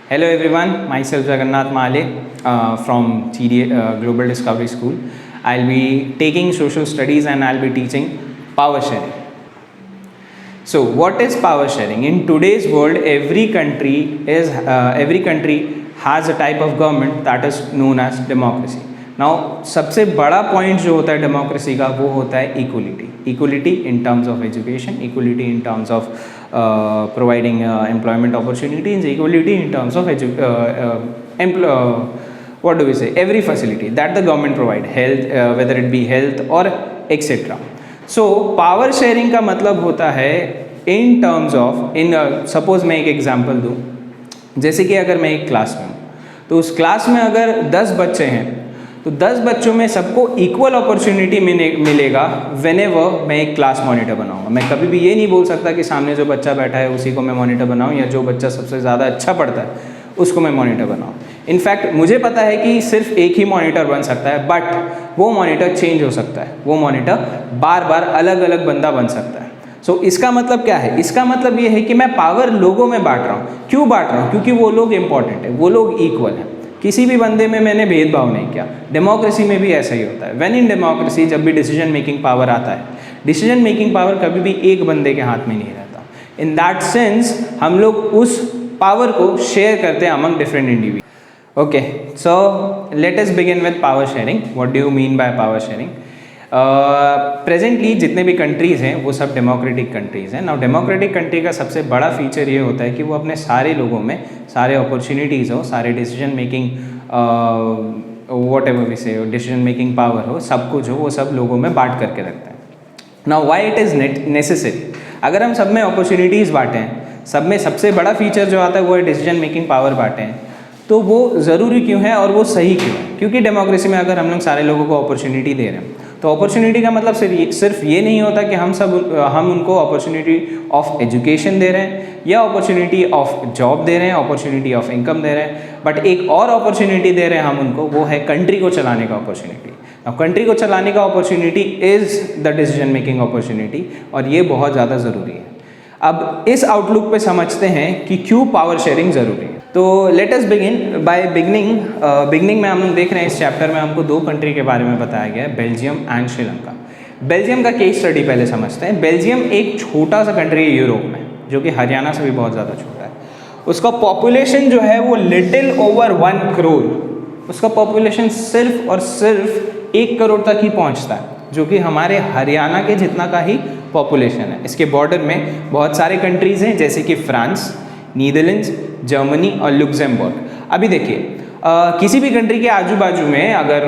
Hello everyone, myself Jagannath Male from TDA Global Discovery School. I'll be taking social studies and I'll be teaching power sharing. So what is power sharing? In today's world, every country has a type of government that is known as democracy. Now सबसे बड़ा point जो होता है democracy का वो होता है equality in terms of education, equality in terms of providing employment opportunities, equality in terms of what do we say, every facility that the government provide, health, whether it be health or etc. So power sharing का मतलब होता है in terms of suppose मैं एक example दूँ, जैसे कि अगर मैं एक क्लास में हूँ तो उस क्लास में अगर 10 बच्चे हैं तो 10 बच्चों में सबको इक्वल अपॉर्चुनिटी मिलेगा व्हेनेवर मैं एक क्लास मॉनिटर बनाऊंगा। मैं कभी भी ये नहीं बोल सकता कि सामने जो बच्चा बैठा है उसी को मैं मॉनिटर बनाऊं या जो बच्चा सबसे ज़्यादा अच्छा पढ़ता है उसको मैं मॉनिटर बनाऊं। इनफैक्ट मुझे पता है कि सिर्फ एक ही मॉनिटर बन सकता है, बट वो मॉनिटर चेंज हो सकता है, वो मॉनिटर बार बार अलग अलग बंदा बन सकता है। सो इसका मतलब क्या है? इसका मतलब ये है कि मैं पावर लोगों में बांट रहा हूँ। क्यों बांट रहा हूँ? क्योंकि वो लोग इंपॉर्टेंट है, वो लोग इक्वल हैं, किसी भी बंदे में मैंने भेदभाव नहीं किया। डेमोक्रेसी में भी ऐसा ही होता है। व्हेन इन डेमोक्रेसी जब भी डिसीजन मेकिंग पावर आता है, डिसीजन मेकिंग पावर कभी भी एक बंदे के हाथ में नहीं रहता। इन दैट सेंस हम लोग उस पावर को शेयर करते हैं among different individual. Okay, so let us begin with power sharing. What do you mean by power sharing? Presently जितने भी कंट्रीज़ हैं वो सब डेमोक्रेटिक कंट्रीज़ हैं। नाउ डेमोक्रेटिक कंट्री का सबसे बड़ा फीचर ये होता है कि वो अपने सारे लोगों में सारे अपॉर्चुनिटीज़ हो, सारे decision making whatever we say decision making power हो, सब कुछ हो, वो सब लोगों में बांट करके रखते हैं। Now why it is necessary? अगर हम सब में अपॉर्चुनिटीज़ बांटें, सब में सबसे बड़ा फीचर जो आता है वो है डिसीजन मेकिंग पावर बांटें, तो वो ज़रूरी क्यों है और वो सही क्यों है? क्योंकि डेमोक्रेसी में अगर हम लोग सारे लोगों को अपॉर्चुनिटी दे रहे हैं तो अपॉर्चुनिटी का मतलब सिर्फ ये नहीं होता कि हम उनको अपॉर्चुनिटी ऑफ एजुकेशन दे रहे हैं या अपॉर्चुनिटी ऑफ जॉब दे रहे हैं, अपॉर्चुनिटी ऑफ इनकम दे रहे हैं, बट एक और अपॉर्चुनिटी दे रहे हैं हम उनको, वो है कंट्री को चलाने का अपॉर्चुनिटी। अब कंट्री को चलाने का opportunity is the decision making opportunity, और ये बहुत ज़्यादा ज़रूरी है। अब इस आउटलुक पे समझते हैं कि क्यों पावर शेयरिंग ज़रूरी है। तो let us begin by beginning में हम लोग देख रहे हैं इस चैप्टर में हमको दो कंट्री के बारे में बताया गया है, बेल्जियम एंड श्रीलंका। बेल्जियम का केस स्टडी पहले समझते हैं। बेल्जियम एक छोटा सा कंट्री है यूरोप में, जो कि हरियाणा से भी बहुत ज़्यादा छोटा है। उसका पॉपुलेशन जो है वो लिटिल ओवर 1 करोड़, उसका पॉपुलेशन सिर्फ और सिर्फ 1 करोड़ तक ही पहुँचता है, जो कि हमारे हरियाणा के जितना का ही पॉपुलेशन है। इसके बॉर्डर में बहुत सारे कंट्रीज़ हैं, जैसे कि फ्रांस, नीदरलैंड्स, जर्मनी और लुक्सेमबर्ग। अभी देखिए, किसी भी कंट्री के आजू बाजू में अगर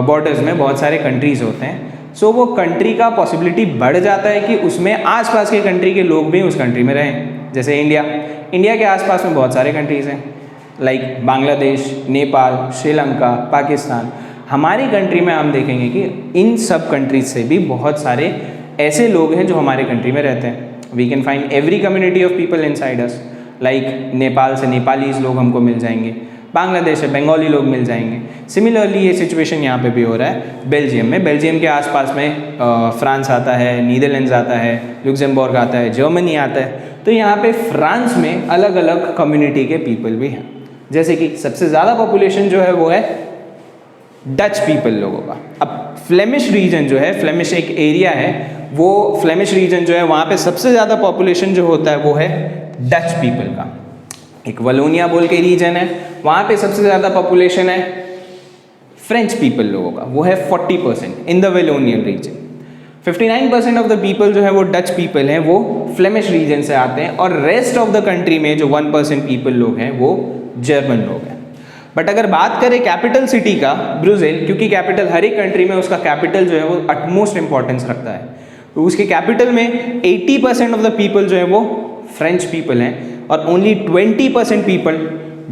बॉर्डर्स में बहुत सारे कंट्रीज़ होते हैं, सो वो कंट्री का पॉसिबिलिटी बढ़ जाता है कि उसमें आसपास के कंट्री के लोग भी उस कंट्री में रहें। जैसे इंडिया के आसपास में बहुत सारे कंट्रीज़ हैं, लाइक बांग्लादेश, नेपाल, श्रीलंका, पाकिस्तान। हमारी कंट्री में हम देखेंगे कि इन सब कंट्रीज से भी बहुत सारे ऐसे लोग हैं जो हमारे कंट्री में रहते हैं। We can find every community of people inside us. Like Nepal से नेपालीज लोग हमको मिल जाएंगे, बांग्लादेश से बंगाली लोग मिल जाएंगे। सिमिलरली ये सिचुएशन यहाँ पे भी हो रहा है बेल्जियम में। बेल्जियम के आसपास में फ्रांस आता है, नीदरलैंड्स आता है, लुक्सेमबर्ग आता है, जर्मनी आता है। तो यहाँ पे फ्रांस में अलग अलग कम्युनिटी के पीपल भी हैं। जैसे कि सबसे ज़्यादा पॉपुलेशन जो है वो है डच पीपल लोगों का। अब फ्लेमिश रीजन जो है, फ्लेमिश एक एरिया है, वो फ्लेमिश रीजन जो है वहाँ पे सबसे ज़्यादा पॉपुलेशन जो होता है वो है डच पीपल का। एक वलोनिया बोल के रीजन है, वहाँ पे सबसे ज़्यादा पॉपुलेशन है फ्रेंच पीपल लोगों का, वो है 40% in the Wallonian region. 59% of the people जो है वो डच पीपल हैं, वो फ्लेमिश रीजन से आते हैं, और रेस्ट ऑफ द कंट्री में जो 1% पीपल लोग हैं वो जर्मन लोग हैं। बट अगर बात करें कैपिटल सिटी का, ब्रुसेल, क्योंकि कैपिटल हर एक कंट्री में उसका कैपिटल जो है वो अटमोस्ट इंपॉर्टेंस रखता है, तो उसके कैपिटल में 80% ऑफ द पीपल जो है वो फ्रेंच पीपल हैं और ओनली 20% पीपल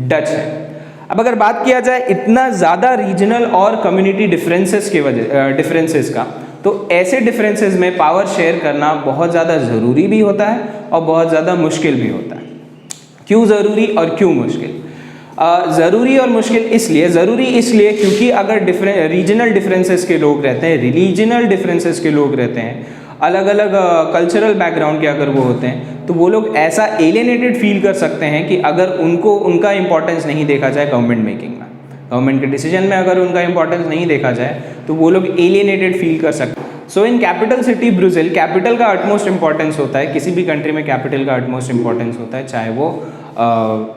डच हैं। अब अगर बात किया जाए इतना ज़्यादा रीजनल और कम्युनिटी डिफरेंसेस का, तो ऐसे डिफरेंसेस में पावर शेयर करना बहुत ज़्यादा ज़रूरी भी होता है और बहुत ज़्यादा मुश्किल भी होता है। क्यों ज़रूरी और क्यों मुश्किल? ज़रूरी और मुश्किल इसलिए, ज़रूरी इसलिए क्योंकि अगर रीजनल डिफरेंसेस के लोग रहते हैं, रिलीजनल डिफरेंसेस के लोग रहते हैं, अलग अलग कल्चरल बैकग्राउंड के अगर वो होते हैं, तो वो लोग ऐसा एलियनेटेड फील कर सकते हैं कि अगर उनको उनका इंपॉर्टेंस नहीं देखा जाए गवर्नमेंट मेकिंग में, गवर्नमेंट के डिसीजन में अगर उनका इंपॉर्टेंस नहीं देखा जाए, तो वो लोग एलियनेटेड फील कर सकते हैं। So in capital city Brussels, capital का अटमोस्ट इंपॉर्टेंस होता है, किसी भी कंट्री में कैपिटल का अटमोस्ट इंपॉर्टेंस होता है, चाहे वो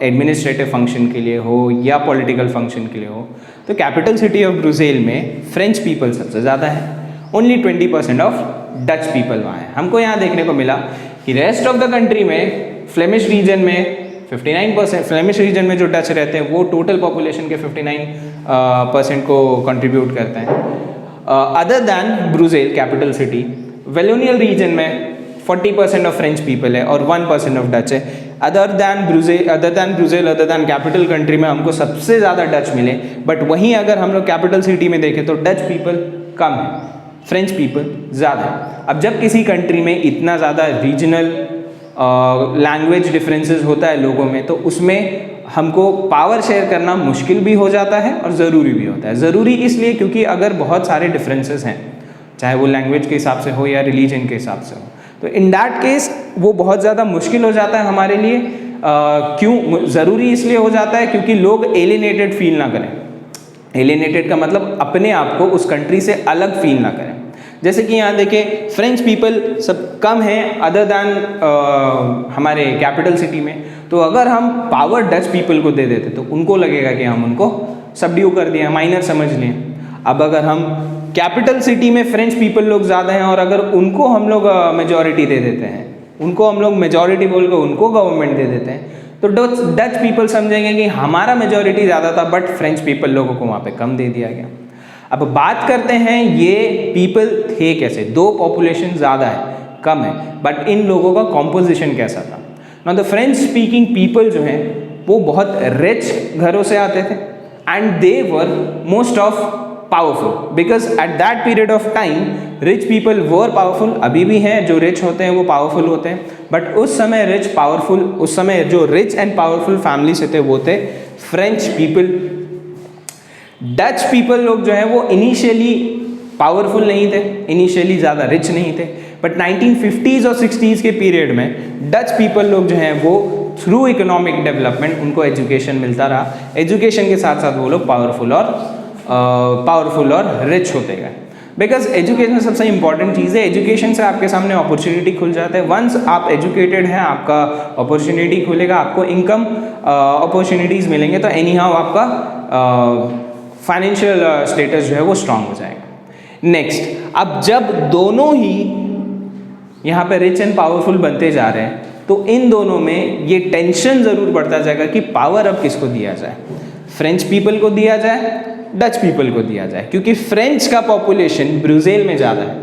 एडमिनिस्ट्रेटिव फंक्शन के लिए हो या पॉलिटिकल फंक्शन के लिए हो। तो कैपिटल सिटी ऑफ ब्रुसेल में फ्रेंच पीपल सबसे ज़्यादा है, ओनली 20% ऑफ डच पीपल वहाँ है। हमको यहाँ देखने को मिला कि रेस्ट ऑफ द कंट्री में फ्लेमिश रीजन में 59%, फ्लेमिश रीजन में जो डच रहते हैं वो टोटल पॉपुलेशन के 59% को कंट्रीब्यूट करते हैं। Other than Brussels capital city, Wallonian region में 40% ऑफ फ्रेंच पीपल है और 1% ऑफ डच है। Other than Brussels, other than capital country में हमको सबसे ज़्यादा डच मिले, बट वहीं अगर हम लोग कैपिटल सिटी में देखें तो डच पीपल कम है, फ्रेंच पीपल ज़्यादा है। अब जब किसी कंट्री में इतना ज़्यादा रीजनल लैंग्वेज डिफरेंसेस होता है लोगों में, तो उसमें हमको पावर शेयर करना मुश्किल भी हो जाता है और ज़रूरी भी होता है। ज़रूरी इसलिए क्योंकि अगर बहुत सारे डिफरेंसेस हैं, चाहे वो लैंग्वेज के हिसाब से हो या रिलीजन के हिसाब से हो, तो इन दैट केस वो बहुत ज़्यादा मुश्किल हो जाता है हमारे लिए। क्यों ज़रूरी इसलिए हो जाता है क्योंकि लोग एलियनेटेड फील ना करें। एलियनेटेड का मतलब अपने आप को उस कंट्री से अलग फील ना करें। जैसे कि यहाँ देखें फ्रेंच पीपल सब कम हैं अदर दैन हमारे कैपिटल सिटी में, तो अगर हम पावर डच पीपल को दे देते तो उनको लगेगा कि हम उनको सबड्यू कर दिया, माइनर समझ लें। अब अगर हम कैपिटल सिटी में फ्रेंच पीपल लोग ज़्यादा हैं और अगर उनको हम लोग मेजॉरिटी दे देते हैं, उनको हम लोग मेजॉरिटी बोल कर उनको गवर्नमेंट दे देते हैं, तो डच पीपल समझेंगे कि हमारा मेजॉरिटी ज़्यादा था बट फ्रेंच पीपल लोगों को वहाँ पे कम दे दिया गया। अब बात करते हैं ये पीपल थे कैसे, दो पॉपुलेशन ज़्यादा है कम है, बट इन लोगों का कॉम्पोजिशन कैसा था। ना द फ्रेंच स्पीकिंग पीपल जो हैं वो बहुत रिच घरों से आते थे and they were most of powerful, because at that period of time rich people were powerful. अभी भी हैं जो रिच होते हैं वो पावरफुल होते हैं, बट उस समय रिच पावरफुल, उस समय जो रिच एंड पावरफुल फैमिली से थे वो थे फ्रेंच पीपल। डच पीपल लोग जो हैं वो इनिशियली पावरफुल नहीं थे, इनिशियली ज़्यादा रिच नहीं थे, बट 1950s और 60s के पीरियड में डच पीपल लोग जो हैं वो थ्रू इकोनॉमिक डेवलपमेंट उनको एजुकेशन मिलता रहा, एजुकेशन के साथ साथ वो लोग पावरफुल और रिच होते गए। बिकॉज एजुकेशन सबसे इंपॉर्टेंट चीज़ है, एजुकेशन से आपके सामने अपॉर्चुनिटी खुल जाता है। वंस आप एजुकेटेड हैं आपका अपॉर्चुनिटी खुलेगा, आपको इनकम अपॉर्चुनिटीज़ मिलेंगे, तो एनी हाउ आपका फाइनेंशियल स्टेटस जो है वो स्ट्रांग हो जाएगा। नेक्स्ट, अब जब दोनों ही यहाँ पे रिच एंड पावरफुल बनते जा रहे हैं तो इन दोनों में ये टेंशन ज़रूर बढ़ता जाएगा कि पावर अब किसको दिया जाए, फ्रेंच पीपल को दिया जाए, डच पीपल को दिया जाए, क्योंकि फ्रेंच का पॉपुलेशन ब्रुसेल में ज़्यादा है।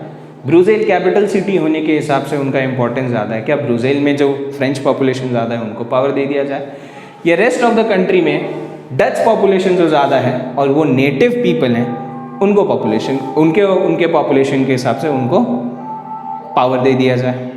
ब्रुसेल कैपिटल सिटी होने के हिसाब से उनका इंपॉर्टेंस ज़्यादा है। क्या ब्रुसेल में जो फ्रेंच पॉपुलेशन ज़्यादा है उनको पावर दे दिया जाए, या रेस्ट ऑफ द कंट्री में डच पॉपुलेशन जो ज़्यादा है और वो नेटिव पीपल हैं उनको पॉपुलेशन उनके पॉपुलेशन के हिसाब से उनको पावर दे दिया जाए।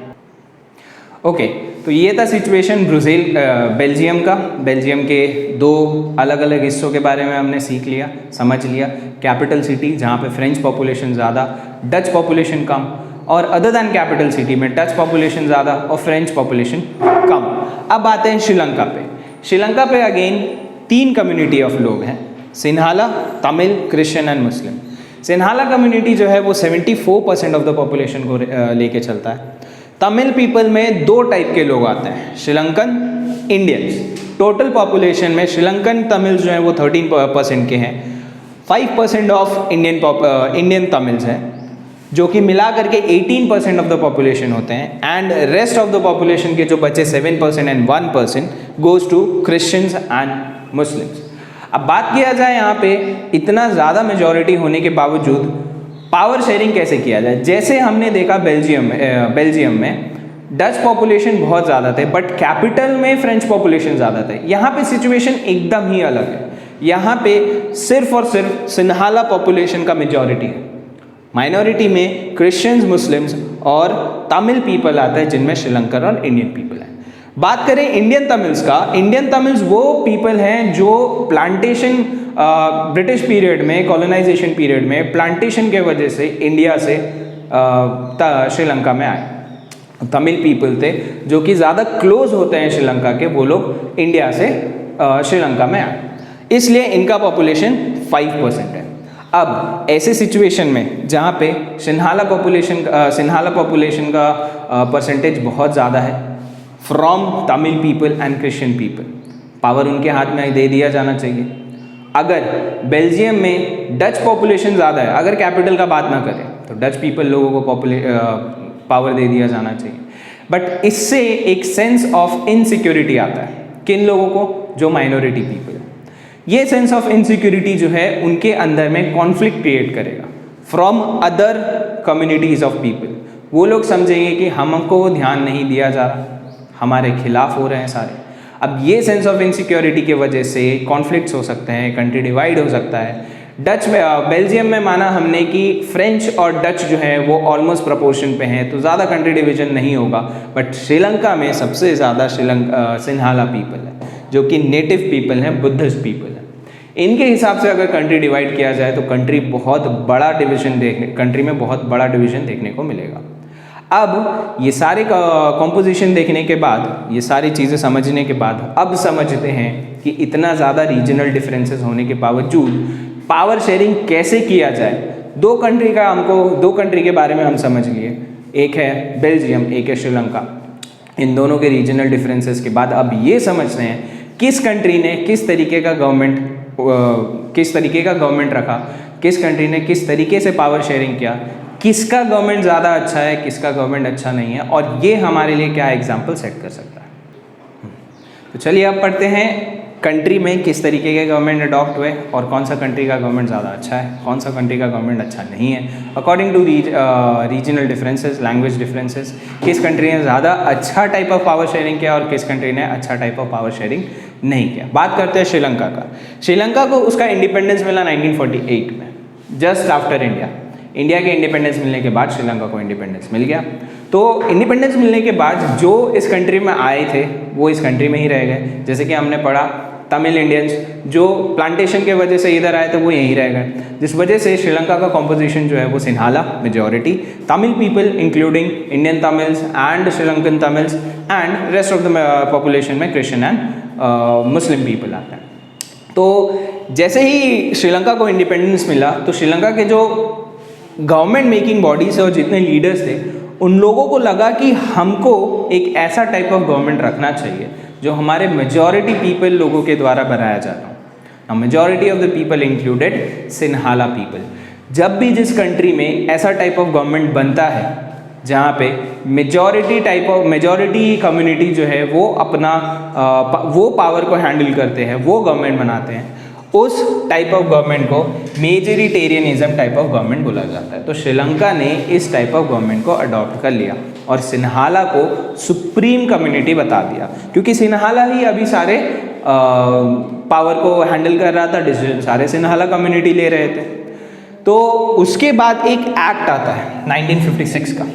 ओके, तो ये था सिचुएशन ब्रुसेल बेल्जियम का। बेल्जियम के दो अलग अलग हिस्सों के बारे में हमने सीख लिया, समझ लिया। कैपिटल सिटी जहाँ पे फ्रेंच पॉपुलेशन ज़्यादा, डच पॉपुलेशन कम, और अदर दैन कैपिटल सिटी में डच पॉपुलेशन ज़्यादा और फ्रेंच पॉपुलेशन कम। अब आते हैं श्रीलंका पे। श्रीलंका पे अगेन 3 कम्युनिटी ऑफ लोग हैं, Sinhala, Tamil, Christian and Muslim. Sinhala community जो है वो 74% ऑफ द पॉपुलेशन को लेके चलता है। तमिल पीपल में 2 टाइप के लोग आते हैं, श्रीलंकन, इंडियंस। टोटल पॉपुलेशन में श्रीलंकन तमिल जो है वो 13% के हैं। 5% ऑफ इंडियन तमिल्स हैं, जो कि मिला करके 18% ऑफ द पॉपुलेशन होते हैं। And rest of the population के जो बचे 7% and 1% goes to Christians and Muslims. अब बात किया जाए यहाँ पे इतना ज़्यादा मेजॉरिटी होने के बावजूद पावर शेयरिंग कैसे किया जाए। जैसे हमने देखा बेल्जियम में डच पॉपुलेशन बहुत ज़्यादा थे, बट कैपिटल में फ्रेंच पॉपुलेशन ज़्यादा थे। यहाँ पे सिचुएशन एकदम ही अलग है। यहाँ पे सिर्फ और सिर्फ सिन्हाला पॉपुलेशन का मेजॉरिटी है, माइनॉरिटी में क्रिश्चियंस, मुस्लिम्स और तमिल पीपल आता है, जिनमें श्रीलंकन और इंडियन पीपल हैं। बात करें इंडियन तमिल्स का, इंडियन तमिल्स वो पीपल हैं जो प्लांटेशन ब्रिटिश पीरियड में, कॉलोनाइजेशन पीरियड में प्लांटेशन के वजह से इंडिया से श्रीलंका में आए। तमिल पीपल थे जो कि ज़्यादा क्लोज होते हैं श्रीलंका के, वो लोग इंडिया से श्रीलंका में आए, इसलिए इनका पॉपुलेशन 5% है। अब ऐसे सिचुएशन में जहाँ पे सिन्हाला पॉपुलेशन का परसेंटेज बहुत ज़्यादा है from Tamil people and Christian people, power उनके हाथ में दे दिया जाना चाहिए। अगर बेल्जियम में डच पॉपुलेशन ज़्यादा है, अगर कैपिटल का बात ना करें तो डच पीपल लोगों को पावर दे दिया जाना चाहिए। बट इससे एक सेंस ऑफ इनसिक्योरिटी आता है, किन लोगों को? जो माइनॉरिटी पीपल है। ये सेंस ऑफ इनसिक्योरिटी जो है उनके अंदर में कॉन्फ्लिक्ट क्रिएट करेगा from other communities of people. वो लोग समझेंगे कि हमको ध्यान नहीं दिया जा रहा, हमारे खिलाफ हो रहे हैं सारे। अब ये सेंस ऑफ इनसिक्योरिटी की वजह से कॉन्फ्लिक्ट्स हो सकते हैं, कंट्री डिवाइड हो सकता है। बेल्जियम में माना हमने कि फ्रेंच और डच जो है वो ऑलमोस्ट प्रपोर्शन पे हैं, तो ज़्यादा कंट्री डिवीजन नहीं होगा। बट श्रीलंका में सबसे ज़्यादा सिन्हाला पीपल है, जो कि नेटिव पीपल हैं, बुद्धिस्ट पीपल हैं। इनके हिसाब से अगर कंट्री डिवाइड किया जाए तो कंट्री में बहुत बड़ा डिवीजन देखने को मिलेगा। अब ये सारे कॉम्पोजिशन देखने के बाद, ये सारी चीज़ें समझने के बाद अब समझते हैं कि इतना ज़्यादा रीजनल डिफरेंसेस होने के बावजूद पावर शेयरिंग कैसे किया जाए। दो कंट्री के बारे में हम समझ लिए, एक है बेल्जियम, एक है श्रीलंका। इन दोनों के रीजनल डिफरेंसेस के बाद अब ये समझते हैं किस कंट्री ने किस तरीके का गवर्नमेंट रखा, किस कंट्री ने किस तरीके से पावर शेयरिंग किया, किसका गवर्नमेंट ज़्यादा अच्छा है, किसका गवर्नमेंट अच्छा नहीं है, और ये हमारे लिए क्या एग्जाम्पल सेट कर सकता है। तो चलिए अब पढ़ते हैं कंट्री में किस तरीके के गवर्नमेंट अडॉप्ट हुए और कौन सा कंट्री का गवर्नमेंट ज़्यादा अच्छा है, कौन सा कंट्री का गवर्नमेंट अच्छा नहीं है, according to regional differences, language differences. किस कंट्री ने ज़्यादा अच्छा टाइप ऑफ पावर शेयरिंग किया और किस कंट्री ने अच्छा टाइप ऑफ पावर शेयरिंग नहीं किया। बात करते हैं श्रीलंका का। श्रीलंका को उसका इंडिपेंडेंस मिला 1948 में, जस्ट आफ्टर इंडिया के इंडिपेंडेंस मिलने के बाद श्रीलंका को इंडिपेंडेंस मिल गया। तो इंडिपेंडेंस मिलने के बाद जो इस कंट्री में आए थे वो इस कंट्री में ही रह गए। जैसे कि हमने पढ़ा, तमिल इंडियंस जो प्लांटेशन के वजह से इधर आए थे वो यहीं रह गए, जिस वजह से श्रीलंका का कॉम्पोजिशन जो है वो Sinhala majority, Tamil people including Indian Tamils and Sri Lankan Tamils and rest of the population में क्रिश्चियन एंड मुस्लिम पीपल आते हैं। तो जैसे ही श्रीलंका को इंडिपेंडेंस मिला तो श्रीलंका के जो गवर्नमेंट मेकिंग बॉडीज और जितने लीडर्स थे उन लोगों को लगा कि हमको एक ऐसा टाइप ऑफ गवर्नमेंट रखना चाहिए जो हमारे मेजॉरिटी पीपल लोगों के द्वारा बनाया जाता हो। Majority of the people included Sinhala people. जब भी जिस कंट्री में ऐसा टाइप ऑफ गवर्नमेंट बनता है जहाँ पे मेजॉरिटी कम्युनिटी जो है वो अपना वो पावर को हैंडल करते हैं, वो गवर्नमेंट बनाते हैं, उस टाइप ऑफ गवर्नमेंट को मेजोरिटेरियनिज्म टाइप ऑफ गवर्नमेंट बोला जाता है। तो श्रीलंका ने इस टाइप ऑफ गवर्नमेंट को अडॉप्ट कर लिया और सिन्हाला को सुप्रीम कम्युनिटी बता दिया, क्योंकि सिन्हाला ही अभी सारे पावर को हैंडल कर रहा था, डिसीजन सारे सिन्हाला कम्युनिटी ले रहे थे। तो उसके बाद एक एक्ट आता है 1956 का।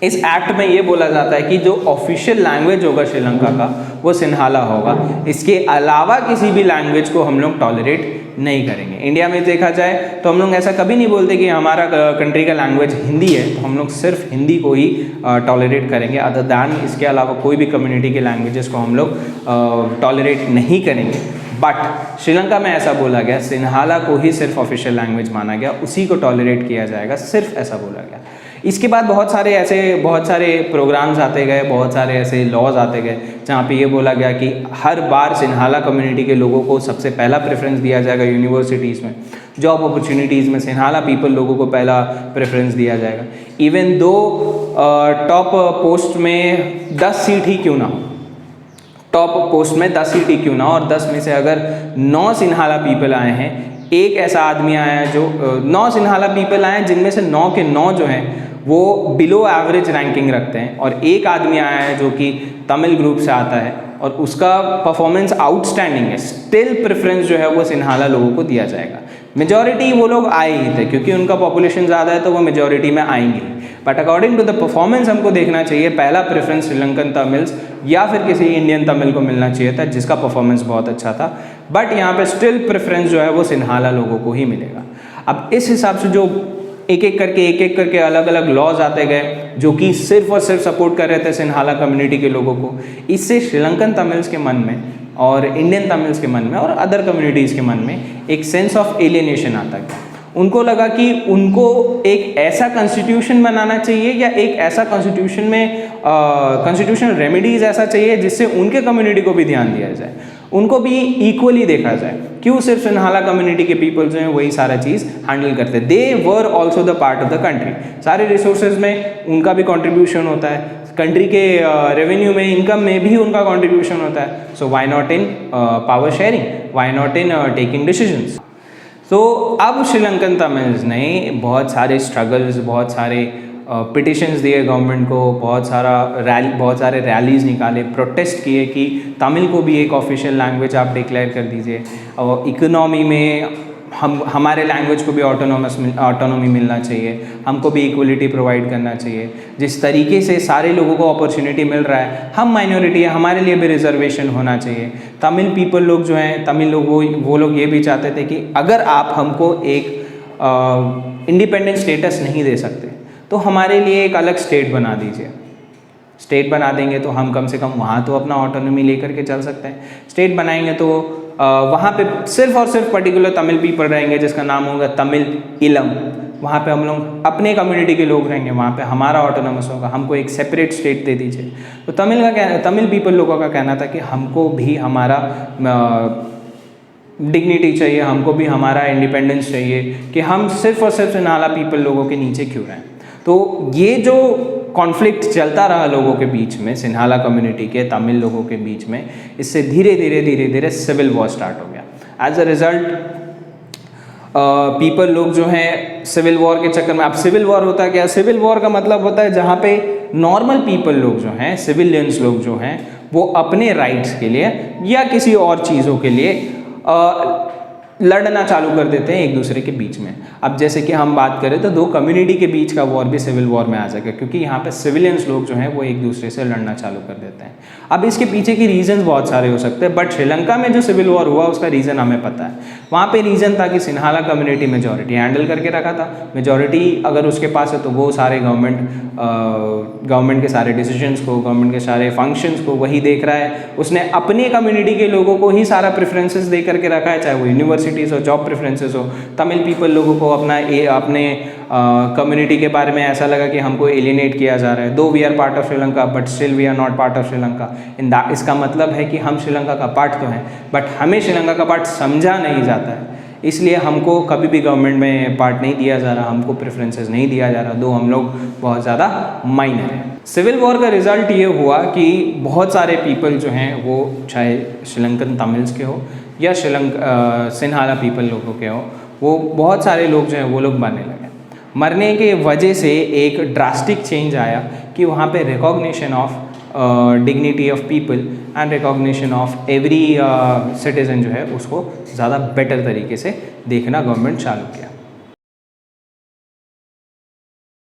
इस एक्ट में ये बोला जाता है कि जो ऑफिशियल लैंग्वेज होगा श्रीलंका का वो सिन्हाला होगा, इसके अलावा किसी भी लैंग्वेज को हम लोग टॉलरेट नहीं करेंगे। इंडिया में देखा जाए तो हम लोग ऐसा कभी नहीं बोलते कि हमारा कंट्री का लैंग्वेज हिंदी है तो हम लोग सिर्फ हिंदी को ही टॉलरेट करेंगे, अदर दैन इसके अलावा कोई भी कम्युनिटी के लैंग्वेजेस को हम लोग टॉलरेट नहीं करेंगे। बट श्रीलंका में ऐसा बोला गया, सिन्हाला को ही सिर्फ ऑफिशियल लैंग्वेज माना गया, उसी को टॉलरेट किया जाएगा, सिर्फ ऐसा बोला गया। इसके बाद बहुत सारे प्रोग्राम्स आते गए, बहुत सारे ऐसे लॉज आते गए जहाँ पे ये बोला गया कि हर बार सिन्हाला कम्युनिटी के लोगों को सबसे पहला प्रेफरेंस दिया जाएगा यूनिवर्सिटीज़ में, जॉब अपॉर्चुनिटीज़ में सिन्हाला पीपल लोगों को पहला प्रेफरेंस दिया जाएगा। इवन दो टॉप पोस्ट में 10 सीट ही क्यों ना हो, टॉप पोस्ट में 10 सीट ही क्यों ना हो, और 10 में से अगर 9 सिन्हाला पीपल आए हैं, एक ऐसा आदमी आया है जो 9 सिन्हाला पीपल आए हैं जिनमें से 9 के 9 जो हैं वो बिलो एवरेज रैंकिंग रखते हैं, और एक आदमी आया है जो कि तमिल ग्रुप से आता है और उसका परफॉर्मेंस आउटस्टैंडिंग है। स्टिल प्रेफरेंस जो है वो सिन्हाला लोगों को दिया जाएगा। मेजॉरिटी वो लोग आए ही थे क्योंकि उनका पॉपुलेशन ज़्यादा है तो वो मेजॉरिटी में आएंगे, but according to the performance हमको देखना चाहिए पहला प्रेफरेंस श्रीलंकन तमिल्स या फिर किसी इंडियन तमिल को मिलना चाहिए था जिसका परफॉर्मेंस बहुत अच्छा था, बट यहाँ पे स्टिल प्रेफरेंस जो है वो सिन्हाला लोगों को ही मिलेगा। अब इस हिसाब से जो एक एक करके अलग अलग लॉज आते गए जो कि सिर्फ और सिर्फ सपोर्ट कर रहे थे सिन्हाला कम्युनिटी के लोगों को। इससे श्रीलंकन तमिल्स के मन में और इंडियन तमिल्स के मन में और अदर कम्युनिटीज़ के मन में एक सेंस ऑफ एलियनेशन आता गया। उनको लगा कि उनको एक ऐसा कॉन्स्टिट्यूशन बनाना चाहिए या एक ऐसा कॉन्स्टिट्यूशन में कॉन्स्टिट्यूशनल रेमेडीज ऐसा चाहिए जिससे उनके कम्युनिटी को भी ध्यान दिया जाए, उनको भी इक्वली देखा जाए। क्यों सिर्फ सिन्हाला कम्युनिटी के पीपल जो हैं वही सारा चीज़ हैंडल करते, they were also the part of the country. सारे रिसोर्सेज में उनका भी कंट्रीब्यूशन होता है, कंट्री के रेवेन्यू में, इनकम में भी उनका कंट्रीब्यूशन होता है। So why not in power sharing, why not in taking decisions. तो अब श्रीलंकन तमिल्स ने बहुत सारे स्ट्रगल्स, बहुत सारे पिटिशंस दिए गवर्नमेंट को, बहुत सारे रैलीज निकाले, प्रोटेस्ट किए कि तमिल को भी एक ऑफिशियल लैंग्वेज आप डिक्लेयर कर दीजिए, और इकोनॉमी में हमारे लैंग्वेज को भी ऑटोनॉमी मिलना चाहिए, हमको भी इक्वलिटी प्रोवाइड करना चाहिए। जिस तरीके से सारे लोगों को अपॉर्चुनिटी मिल रहा है, हम माइनॉरिटी है, हमारे लिए भी रिजर्वेशन होना चाहिए। तमिल पीपल लोग जो हैं, तमिल लोग वो लोग ये भी चाहते थे कि अगर आप हमको एक इंडिपेंडेंट स्टेटस नहीं दे सकते तो हमारे लिए एक अलग स्टेट बना दीजिए। स्टेट बना देंगे तो हम कम से कम वहाँ तो अपना ऑटोनॉमी लेकर के चल सकते हैं। स्टेट बनाएंगे तो वहाँ पे सिर्फ और सिर्फ पर्टिकुलर तमिल पीपल रहेंगे जिसका नाम होगा तमिल इलम। वहाँ पे हम लोग अपने कम्युनिटी के लोग रहेंगे, वहाँ पे हमारा ऑटोनॉमस होगा, हमको एक सेपरेट स्टेट दे दीजिए। तो तमिल पीपल लोगों का कहना था कि हमको भी हमारा डिग्निटी चाहिए, हमको भी हमारा इंडिपेंडेंस चाहिए, कि हम सिर्फ और सिर्फ सिन्हाला पीपल लोगों के नीचे क्यों रहें। तो ये जो कॉन्फ्लिक्ट चलता रहा लोगों के बीच में, सिन्हाला कम्युनिटी के तमिल लोगों के बीच में, इससे धीरे धीरे सिविल वॉर स्टार्ट हो गया। एज अ रिजल्ट पीपल लोग जो हैं सिविल वॉर के चक्कर में, अब सिविल वॉर होता है क्या? सिविल वॉर का मतलब होता है जहाँ पे नॉर्मल पीपल लोग जो हैं, सिविलियंस लोग जो हैं, वो अपने राइट्स के लिए या किसी और चीज़ों के लिए लड़ना चालू कर देते हैं एक दूसरे के बीच में। अब जैसे कि हम बात करें तो दो कम्युनिटी के बीच का वॉर भी सिविल वॉर में आ जाएगा, क्योंकि यहाँ पे सिविलियंस लोग जो हैं वो एक दूसरे से लड़ना चालू कर देते हैं। अब इसके पीछे की रीजंस बहुत सारे हो सकते हैं, बट श्रीलंका में जो सिविल वॉर हुआ उसका रीज़न हमें पता है। वहाँ पे रीज़न था कि सिन्हाला कम्युनिटी मेजॉरिटी हैंडल करके रखा था। मेजॉरिटी अगर उसके पास है तो वो सारे गवर्नमेंट के सारे डिसीजंस को, गवर्नमेंट के सारे फंक्शंस को वही देख रहा है। उसने अपने कम्युनिटी के लोगों को ही सारा प्रेफरेंसेस दे करके रखा है, चाहे वो यूनिवर्सिटीज़ हो, जॉब प्रेफरेंसेस हो। तमिल पीपल लोगों को अपने कम्युनिटी के बारे में ऐसा लगा कि हमको एलिनेट किया जा रहा है। Though we are part of Sri Lanka but still we are not part of Sri Lanka. इसका मतलब है कि हम श्रीलंका का पार्ट तो हैं बट हमें श्रीलंका का पार्ट समझा नहीं जाता है, इसलिए हमको कभी भी गवर्नमेंट में पार्ट नहीं दिया जा रहा, हमको प्रेफरेंसेस नहीं दिया जा रहा, दो हम लोग बहुत ज़्यादा माइनर हैं। सिविल वॉर का रिजल्ट ये हुआ कि बहुत सारे पीपल जो हैं वो, चाहे श्रीलंकन तमिल्स के हो या सिन्हाला पीपल लोगों के हो, वो बहुत सारे लोग जो हैं वो लोग मरने लगे। मरने के वजह से एक ड्रास्टिक चेंज आया कि वहाँ पे recognition of dignity of people and recognition of every citizen जो है उसको ज़्यादा बेटर तरीके से देखना गवर्नमेंट चालू किया।